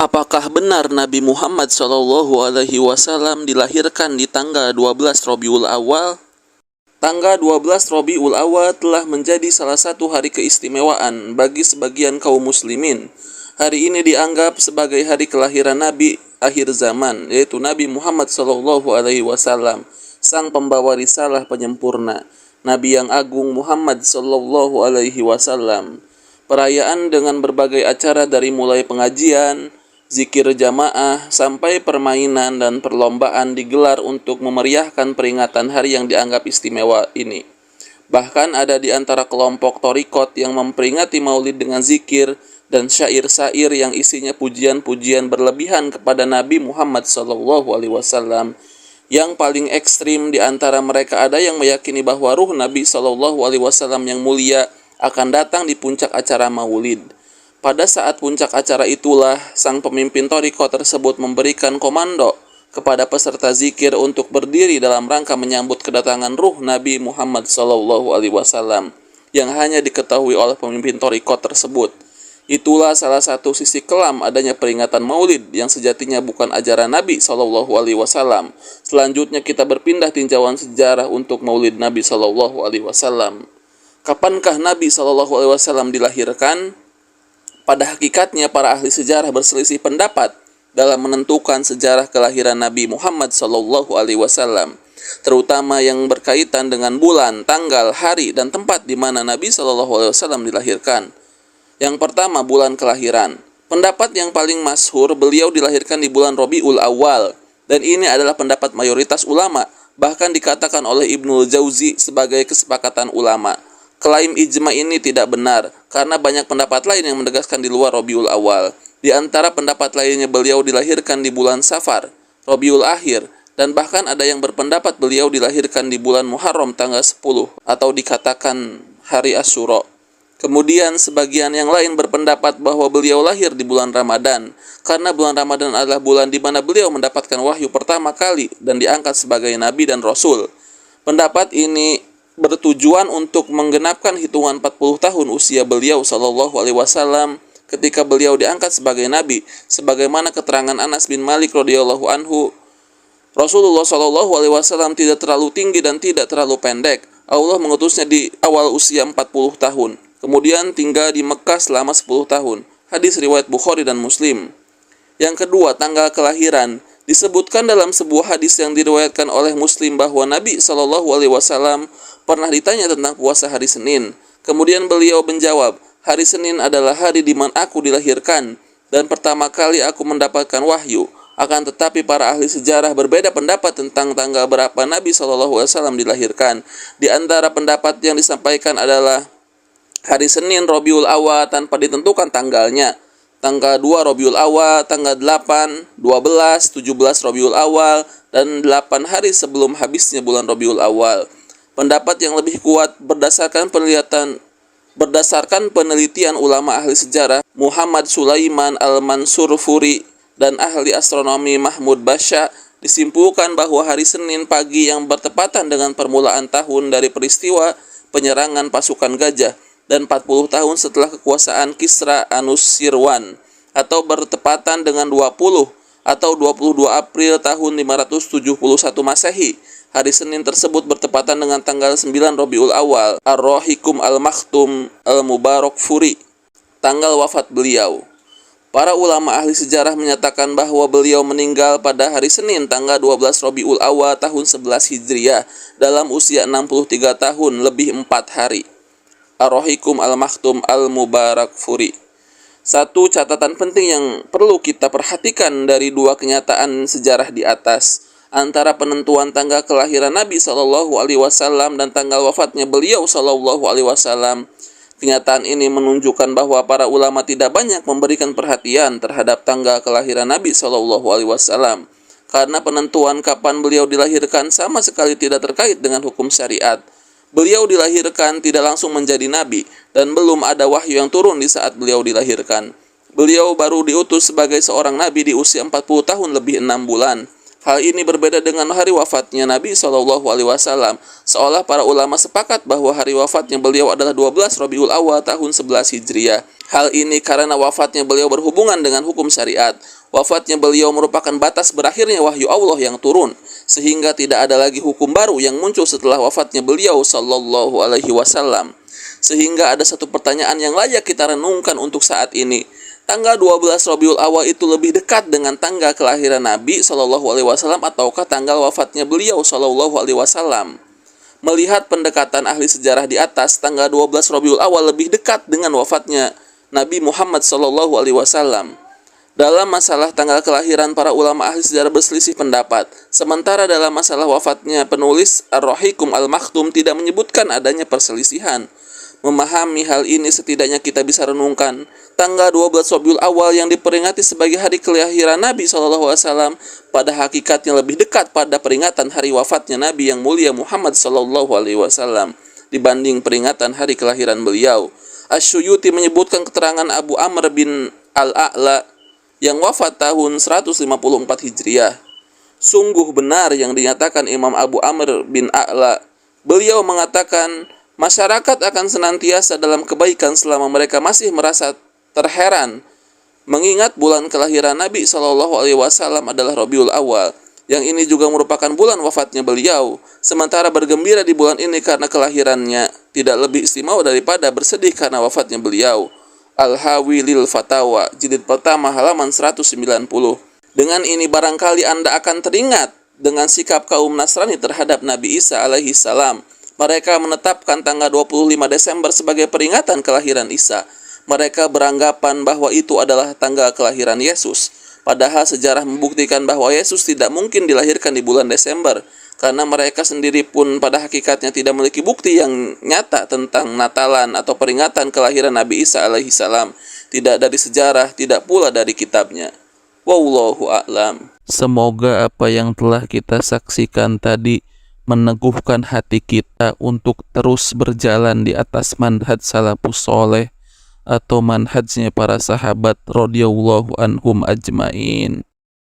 Apakah benar Nabi Muhammad SAW dilahirkan di tanggal 12 Rabiul Awal? Tanggal 12 Rabiul Awal telah menjadi salah satu hari keistimewaan bagi sebagian kaum muslimin. Hari ini dianggap sebagai hari kelahiran Nabi akhir zaman, yaitu Nabi Muhammad SAW, sang pembawa risalah penyempurna, Nabi yang agung Muhammad SAW. Perayaan dengan berbagai acara dari mulai pengajian, zikir jamaah, sampai permainan dan perlombaan digelar untuk memeriahkan peringatan hari yang dianggap istimewa ini. Bahkan ada di antara kelompok torikot yang memperingati maulid dengan zikir dan syair-syair yang isinya pujian-pujian berlebihan kepada Nabi Muhammad SAW. Yang paling ekstrim di antara mereka ada yang meyakini bahwa ruh Nabi SAW yang mulia akan datang di puncak acara maulid. Pada saat puncak acara itulah, sang pemimpin toriko tersebut memberikan komando kepada peserta zikir untuk berdiri dalam rangka menyambut kedatangan ruh Nabi Muhammad SAW yang hanya diketahui oleh pemimpin toriko tersebut. Itulah salah satu sisi kelam adanya peringatan maulid yang sejatinya bukan ajaran Nabi SAW. Selanjutnya kita berpindah tinjauan sejarah untuk maulid Nabi SAW. Kapankah Nabi SAW dilahirkan? Pada hakikatnya para ahli sejarah berselisih pendapat dalam menentukan sejarah kelahiran Nabi Muhammad SAW, terutama yang berkaitan dengan bulan, tanggal, hari, dan tempat di mana Nabi SAW dilahirkan. Yang pertama, bulan kelahiran. Pendapat yang paling masyhur, beliau dilahirkan di bulan Rabiul Awal, dan ini adalah pendapat mayoritas ulama, bahkan dikatakan oleh Ibnul Jauzi sebagai kesepakatan ulama. Klaim ijma ini tidak benar, karena banyak pendapat lain yang menegaskan di luar Rabiul Awal. Di antara pendapat lainnya beliau dilahirkan di bulan Safar, Rabiul Akhir, dan bahkan ada yang berpendapat beliau dilahirkan di bulan Muharram tanggal 10, atau dikatakan hari Asyura. Kemudian sebagian yang lain berpendapat bahwa beliau lahir di bulan Ramadan, karena bulan Ramadan adalah bulan di mana beliau mendapatkan wahyu pertama kali dan diangkat sebagai Nabi dan Rasul. Pendapat ini bertujuan untuk menggenapkan hitungan 40 tahun usia beliau SAW ketika beliau diangkat sebagai nabi, sebagaimana keterangan Anas bin Malik radhiyallahu anhu. Rasulullah SAW tidak terlalu tinggi dan tidak terlalu pendek. Allah mengutusnya di awal usia 40 tahun, kemudian tinggal di Mekah selama 10 tahun. Hadis riwayat Bukhari dan Muslim. Yang kedua, tanggal kelahiran. Disebutkan dalam sebuah hadis yang diriwayatkan oleh Muslim bahwa Nabi SAW pernah ditanya tentang puasa hari Senin. Kemudian beliau menjawab, hari Senin adalah hari di mana aku dilahirkan dan pertama kali aku mendapatkan wahyu. Akan tetapi para ahli sejarah berbeda pendapat tentang tanggal berapa Nabi SAW dilahirkan. Di antara pendapat yang disampaikan adalah hari Senin Rabiul Awal tanpa ditentukan tanggalnya. Tanggal 2 Rabiul Awal, tanggal 8, 12, 17 Rabiul Awal, dan 8 hari sebelum habisnya bulan Rabiul Awal. Pendapat yang lebih kuat berdasarkan penelitian ulama ahli sejarah Muhammad Sulaiman Al-Mansurfuri dan ahli astronomi Mahmud Basha disimpulkan bahwa hari Senin pagi yang bertepatan dengan permulaan tahun dari peristiwa penyerangan pasukan gajah dan 40 tahun setelah kekuasaan Kisra Anushirwan, atau bertepatan dengan 20 atau 22 April tahun 571 Masehi. Hari Senin tersebut bertepatan dengan tanggal 9 Rabiul Awal, Ar-Rahikum Al-Maktum Al-Mubarak Furi, tanggal wafat beliau. Para ulama ahli sejarah menyatakan bahwa beliau meninggal pada hari Senin tanggal 12 Rabiul Awal tahun 11 Hijriah dalam usia 63 tahun lebih 4 hari. Ar-Rahikum Al-Maktum Al-Mubarak Furi. Satu catatan penting yang perlu kita perhatikan dari dua kenyataan sejarah di atas, antara penentuan tanggal kelahiran Nabi SAW dan tanggal wafatnya beliau SAW. Kenyataan ini menunjukkan bahwa para ulama tidak banyak memberikan perhatian terhadap tanggal kelahiran Nabi SAW, karena penentuan kapan beliau dilahirkan sama sekali tidak terkait dengan hukum syariat. Beliau dilahirkan tidak langsung menjadi nabi dan belum ada wahyu yang turun di saat beliau dilahirkan. Beliau baru diutus sebagai seorang nabi di usia 40 tahun lebih 6 bulan. Hal ini berbeda dengan hari wafatnya Nabi SAW, seolah para ulama sepakat bahwa hari wafatnya beliau adalah 12 Rabiul Awal tahun 11 Hijriah. Hal ini karena wafatnya beliau berhubungan dengan hukum syariat. Wafatnya beliau merupakan batas berakhirnya wahyu Allah yang turun, sehingga tidak ada lagi hukum baru yang muncul setelah wafatnya beliau SAW. Sehingga ada satu pertanyaan yang layak kita renungkan untuk saat ini. Tanggal 12 Rabiul Awal itu lebih dekat dengan tanggal kelahiran Nabi SAW ataukah tanggal wafatnya beliau SAW? Melihat pendekatan ahli sejarah di atas, tanggal 12 Rabiul Awal lebih dekat dengan wafatnya Nabi Muhammad SAW. Dalam masalah tanggal kelahiran, para ulama ahli sejarah berselisih pendapat. Sementara dalam masalah wafatnya penulis Ar-Rahikum Al-Maktum tidak menyebutkan adanya perselisihan. Memahami hal ini setidaknya kita bisa renungkan tanggal 12 Rabiul Awal yang diperingati sebagai hari kelahiran Nabi SAW pada hakikatnya lebih dekat pada peringatan hari wafatnya Nabi yang mulia Muhammad SAW dibanding peringatan hari kelahiran beliau. Asy-Syuyuti menyebutkan keterangan Abu Amr bin Al-A'la yang wafat tahun 154 Hijriah. Sungguh benar yang dinyatakan Imam Abu Amr bin A'la. Beliau mengatakan, masyarakat akan senantiasa dalam kebaikan selama mereka masih merasa terheran mengingat bulan kelahiran Nabi SAW adalah Rabiul Awal, yang ini juga merupakan bulan wafatnya beliau. Sementara bergembira di bulan ini karena kelahirannya tidak lebih istimewa daripada bersedih karena wafatnya beliau. Al-Hawi lil Fatawa, jilid pertama halaman 190. Dengan ini barangkali Anda akan teringat dengan sikap kaum Nasrani terhadap Nabi Isa alaihi salam. Mereka menetapkan tanggal 25 Desember sebagai peringatan kelahiran Isa. Mereka beranggapan bahwa itu adalah tanggal kelahiran Yesus. Padahal sejarah membuktikan bahwa Yesus tidak mungkin dilahirkan di bulan Desember, karena mereka sendiri pun pada hakikatnya tidak memiliki bukti yang nyata tentang Natalan atau peringatan kelahiran Nabi Isa alaihi salam. Tidak dari sejarah, tidak pula dari kitabnya. Wallahu a'lam. Semoga apa yang telah kita saksikan tadi meneguhkan hati kita untuk terus berjalan di atas manhaj salafus soleh atau manhajnya para sahabat radhiyallahu anhum ajmain.